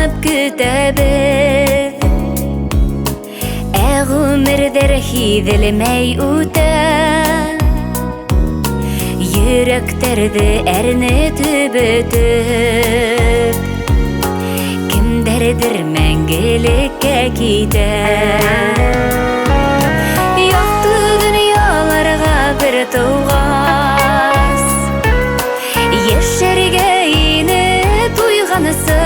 Тулғанып күтәбіз Ғүмірдер хиҙелмәй үтә Йөрәктәрҙе әрнетеп бөтөп Кемдәрҙер мәңгелеккә китә Яҡты донъяларға бер тыуғас Йәшәргә инеп туйғансы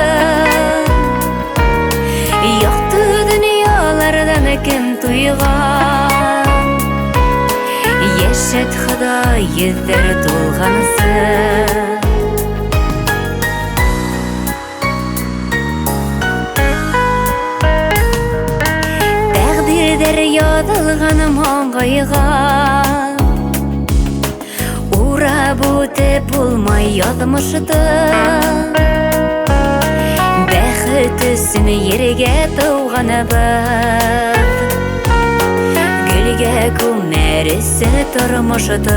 Яҡты донъяларҙан кем туйған Йәшәт Хоҙай йөҙҙәр тулғансы Тәҡдирҙәр яҙылған маңғайға Урап үтеп булмай яҙмышты Бәхет өсөн ергә тыуғаныбыҙ Гөлгә күмәр өсөн тормошты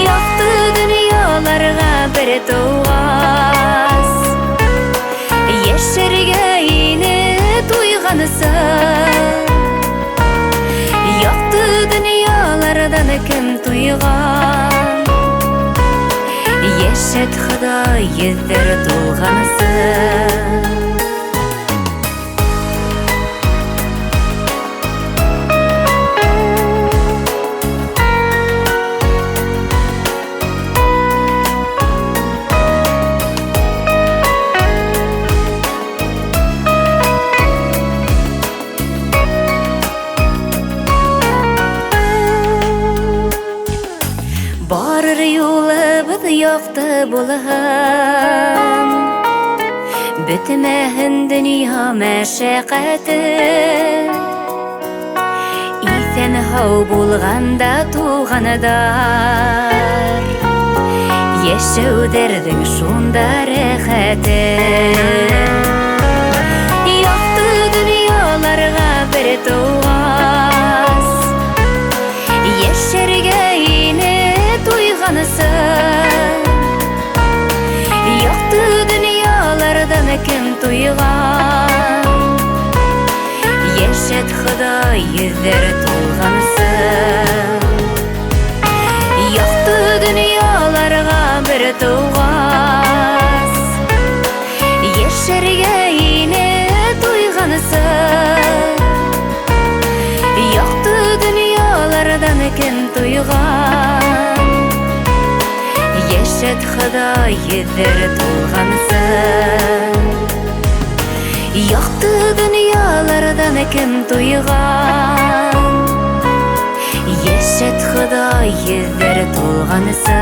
Яҡты донъяларға бер тыуғас Йәшәргә инеп туйғансы Яҡты донъяларҙан кем туйған Йәшәт Хоҙай йөҙҙәр тулғансы Барыр юлыбыҙ яҡты булһын Бөтмәһен донъя мәшәҡәте Иҫән һау булғанда туғандар Йәшәүҙәрҙең шунда рәхәте Яҡты донъяларға бер тыуғас Йәшәргә туйғансы Яҡты донъяларҙан кем туйған Йәшәт Хоҙай йөҙҙәр тулғансы Яҡты донъяларға бер тыуғас Йәшәргә инеп туйғансы Яҡты донъяларҙан кем туйған Йәшәт Хоҙай йөҙҙәр тулғансы Яҡты донъяларҙан кем туйған Йәшәт Хоҙай йөҙҙәр тулғансы